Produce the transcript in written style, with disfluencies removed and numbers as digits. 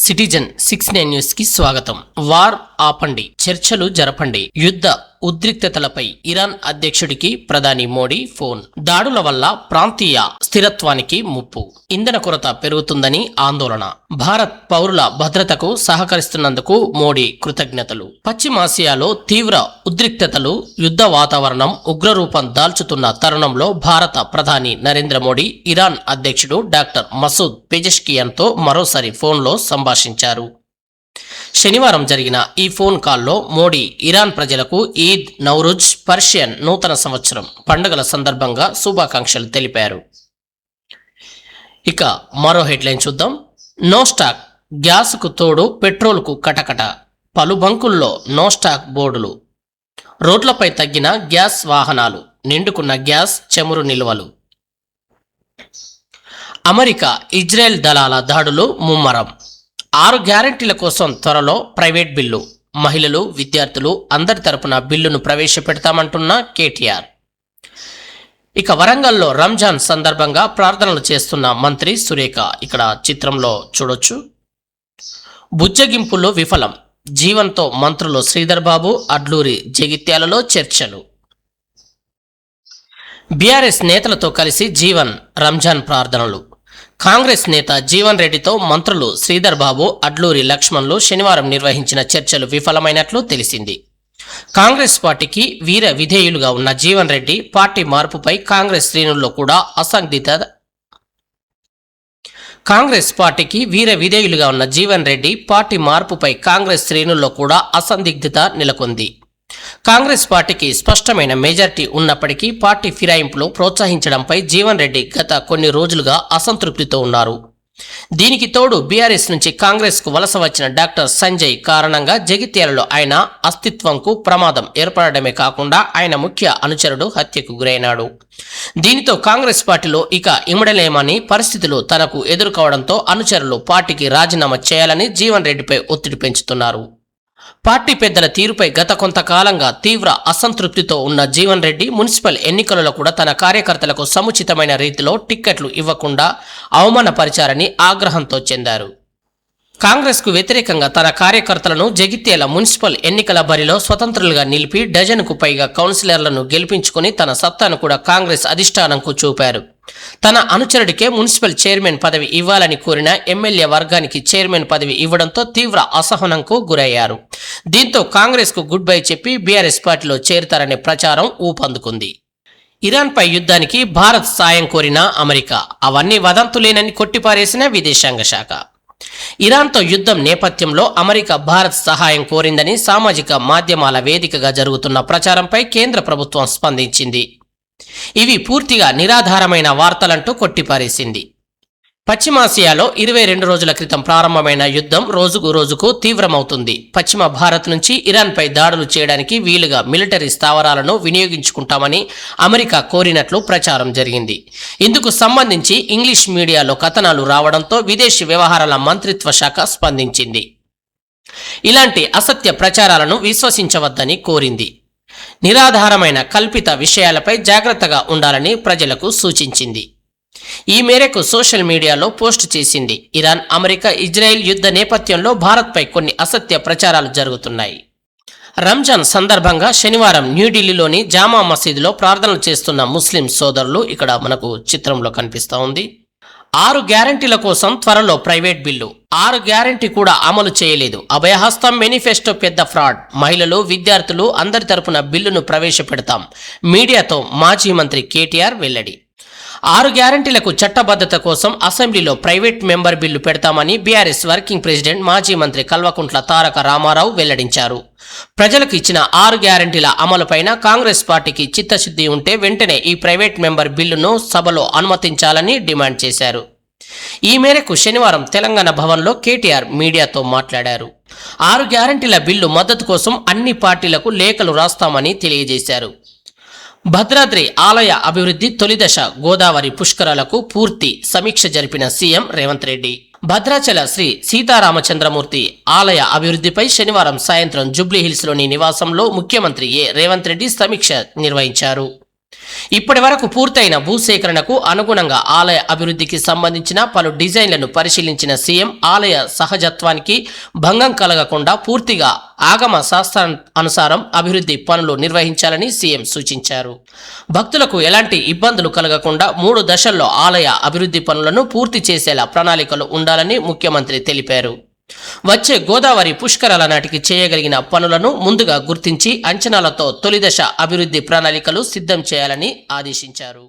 Citizen 69 news కి స్వాగతం. War ఆపండి, చర్చలు జరపండి, యుద్ధ ఉద్రిక్తతలపై ఇరాన్ అధ్యక్షుడికి ప్రధాని మోడీ ఫోన్. దాడుల వల్ల ప్రాంతీయ స్థిరత్వానికి ముప్పు, ఇంధన కొరత పెరుగుతుందని ఆందోళన. భారత్ పౌరుల భద్రతకు సహకరిస్తున్నందుకు మోడీ కృతజ్ఞతలు. పశ్చిమాసియాలో తీవ్ర ఉద్రిక్తతలు, యుద్ధ వాతావరణం ఉగ్రరూపం దాల్చుతున్న తరుణంలో భారత ప్రధాని నరేంద్ర మోడీ ఇరాన్ అధ్యక్షుడు డాక్టర్ మసూద్ పెజెష్కియాన్తో మరోసారి ఫోన్లో సంభాషించారు. శనివారం జరిగిన ఈ ఫోన్ కాల్లో మోడీ ఇరాన్ ప్రజలకు ఈద్, నౌరుజ్, పర్షియన్ నూతన సంవత్సరం పండుగల సందర్భంగా శుభాకాంక్షలు తెలిపారు. ఇక మరో హెడ్లైన్ చూద్దాం. నో స్టాక్, గ్యాస్కు తోడు పెట్రోల్కు కటకట, పలు బంకుల్లో నో స్టాక్ బోర్డులు. రోడ్లపై తగ్గిన గ్యాస్ వాహనాలు, నిండుకున్న గ్యాస్ చమురు నిల్వలు. అమెరికా, ఇజ్రాయెల్ దళాల దాడులు ముమ్మరం. 6 గ్యారెంటీల కోసం త్వరలో ప్రైవేట్ బిల్లు. మహిళలు, విద్యార్థులు అందరి తరపున బిల్లును ప్రవేశపెడతామంటున్న కేటీఆర్. ఇక వరంగల్లో రంజాన్ సందర్భంగా ప్రార్థనలు చేస్తున్న మంత్రి సురేఖ ఇక్కడ చిత్రంలో చూడొచ్చు. బుజ్జగింపులో విఫలం, జీవన్తో మంత్రులు శ్రీధర్ బాబు, అడ్లూరి జగిత్యాలలో చర్చలు. బీఆర్ఎస్ నేతలతో కలిసి జీవన్ రంజాన్ ప్రార్థనలు. కాంగ్రెస్ నేత జీవన్ రెడ్డితో మంత్రులు శ్రీధర్ బాబు, అడ్లూరి లక్ష్మణ్లు శనివారం నిర్వహించిన చర్చలు విఫలమైనట్లు తెలిసింది. కాంగ్రెస్ పార్టీకి వీర విధేయులుగా ఉన్న జీవన్ రెడ్డి పార్టీ మార్పుపై కాంగ్రెస్ శ్రేణుల్లో కూడా అసందిగ్ధత నెలకొంది. కాంగ్రెస్ పార్టీకి స్పష్టమైన మెజార్టీ ఉన్నప్పటికీ పార్టీ ఫిరాయింపులు ప్రోత్సహించడంపై జీవన్ రెడ్డి గత కొన్ని రోజులుగా అసంతృప్తితో ఉన్నారు. దీనికి తోడు బీఆర్ఎస్ నుంచి కాంగ్రెస్కు వలస వచ్చిన డాక్టర్ సంజయ్ కారణంగా జగిత్యాలలో ఆయన అస్తిత్వంకు ప్రమాదం ఏర్పడడమే కాకుండా ఆయన ముఖ్య అనుచరుడు హత్యకు గురైనాడు. దీనితో కాంగ్రెస్ పార్టీలో ఇక ఇమడలేమని పరిస్థితులు తనకు ఎదుర్కోవడంతో అనుచరులు పార్టీకి రాజీనామా చేయాలని జీవన్ రెడ్డిపై ఒత్తిడి పెంచుతున్నారు. పార్టీ పెద్దల తీరుపై గత కొంతకాలంగా తీవ్ర అసంతృప్తితో ఉన్న జీవన్ రెడ్డి మున్సిపల్ ఎన్నికలలో కూడా తన కార్యకర్తలకు సముచితమైన రీతిలో టిక్కెట్లు ఇవ్వకుండా అవమానపరిచారని ఆగ్రహంతో చెందారు. కాంగ్రెస్కు వ్యతిరేకంగా తన కార్యకర్తలను జగిత్యాల మున్సిపల్ ఎన్నికల బరిలో స్వతంత్రులుగా నిలిపి డజన్కు పైగా కౌన్సిలర్లను గెలిపించుకుని తన సత్తాను కూడా కాంగ్రెస్ అధిష్టానంకు చూపారు. తన అనుచరుడికే మున్సిపల్ చైర్మన్ పదవి ఇవ్వాలని కోరిన ఎమ్మెల్యే వర్గానికి చైర్మన్ పదవి ఇవ్వడంతో తీవ్ర అసహనంకు గురయ్యారు. దీంతో కాంగ్రెస్కు గుడ్ బై చెప్పి బీఆర్ఎస్ పార్టీలో చేరుతారనే ప్రచారం ఊపందుకుంది. ఇరాన్పై యుద్ధానికి భారత్ సాయం కోరిన అమెరికా అవన్నీ వదంతులేనని కొట్టిపారేసిన విదేశాంగ శాఖ. ఇరాన్తో యుద్ధం నేపథ్యంలో అమెరికా భారత్ సహాయం కోరిందని సామాజిక మాధ్యమాల వేదికగా జరుగుతున్న ప్రచారంపై కేంద్ర ప్రభుత్వం స్పందించింది. ఇవి పూర్తిగా నిరాధారమైన వార్తలంటూ కొట్టిపారేసింది. పశ్చిమాసియాలో 22 రోజుల క్రితం ప్రారంభమైన యుద్ధం రోజుకు తీవ్రమవుతుంది. పశ్చిమ భారత్ నుంచి ఇరాన్పై దాడులు చేయడానికి వీలుగా మిలిటరీ స్థావరాలను వినియోగించుకుంటామని అమెరికా కోరినట్లు ప్రచారం జరిగింది. ఇందుకు సంబంధించి ఇంగ్లీష్ మీడియాలో కథనాలు రావడంతో విదేశీ వ్యవహారాల మంత్రిత్వ శాఖ స్పందించింది. ఇలాంటి అసత్య ప్రచారాలను విశ్వసించవద్దని కోరింది. నిరాధారమైన కల్పిత విషయాలపై జాగ్రత్తగా ఉండాలని ప్రజలకు సూచించింది. ఈ మేరకు సోషల్ మీడియాలో పోస్ట్ చేసింది. ఇరాన్, అమెరికా, ఇజ్రాయెల్ యుద్ధ నేపథ్యంలో భారత్పై కొన్ని అసత్య ప్రచారాలు జరుగుతున్నాయి. రంజాన్ సందర్భంగా శనివారం న్యూఢిల్లీలోని జామా మసీదులో ప్రార్థనలు చేస్తున్న ముస్లిం సోదరులు ఇక్కడ మనకు చిత్రంలో కనిపిస్తూ ఉంది. 6 గ్యారెంటీల కోసం త్వరలో ప్రైవేట్ బిల్లు. 6 గ్యారెంటీ కూడా అమలు చేయలేదు. అభయహస్తం మేనిఫెస్టో పెద్ద ఫ్రాడ్. మహిళలు, విద్యార్థులు అందరి తరపున బిల్లును ప్రవేశపెడతాం. మీడియాతో మాజీ మంత్రి కేటీఆర్ వెల్లడి. 6 గ్యారెంటీలకు చట్టబద్ధత కోసం అసెంబ్లీలో ప్రైవేట్ మెంబర్ బిల్లు పెడతామని బీఆర్ఎస్ వర్కింగ్ ప్రెసిడెంట్ మాజీ మంత్రి కల్వకుంట్ల తారక రామారావు వెల్లడించారు. ప్రజలకు ఇచ్చిన 6 గ్యారెంటీల అమలుపైన కాంగ్రెస్ పార్టీకి చిత్తశుద్ధి ఉంటే వెంటనే ఈ ప్రైవేట్ మెంబర్ బిల్లును సభలో అనుమతించాలని డిమాండ్ చేశారు. ఈ మేరకు శనివారం తెలంగాణ భవన్లో కేటీఆర్ మీడియాతో మాట్లాడారు. 6 గ్యారెంటీల బిల్లు మద్దతు కోసం అన్ని పార్టీలకు లేఖలు రాస్తామని తెలియజేశారు. భద్రాద్రి ఆలయ అభివృద్ధి తొలిదశ గోదావరి పుష్కరాలకు పూర్తి సమీక్ష జరిపిన సీఎం రేవంత్ రెడ్డి. భద్రాచల శ్రీ సీతారామచంద్రమూర్తి ఆలయ అభివృద్ధిపై శనివారం సాయంత్రం జూబ్లీహిల్స్లోని నివాసంలో ముఖ్యమంత్రి రేవంత్ రెడ్డి సమీక్ష నిర్వహించారు. ఇప్పటి వరకు పూర్తయిన భూసేకరణకు అనుగుణంగా ఆలయ అభివృద్ధికి సంబంధించిన పలు డిజైన్లను పరిశీలించిన సీఎం ఆలయ సహజత్వానికి భంగం కలగకుండా పూర్తిగా ఆగమ శాస్త్రానుసారం అభివృద్ధి పనులు నిర్వహించాలని సీఎం సూచించారు. భక్తులకు ఎలాంటి ఇబ్బందులు కలగకుండా 3 దశల్లో ఆలయ అభివృద్ధి పనులను పూర్తి చేసేలా ప్రణాళికలు ఉండాలని ముఖ్యమంత్రి తెలిపారు. వచ్చే గోదావరి పుష్కరాల నాటికి చేయగలిగిన పనులను ముందుగా గుర్తించి అంచనాలతో తొలి దశ అభివృద్ధి ప్రణాళికలు సిద్ధం చేయాలని ఆదేశించారు.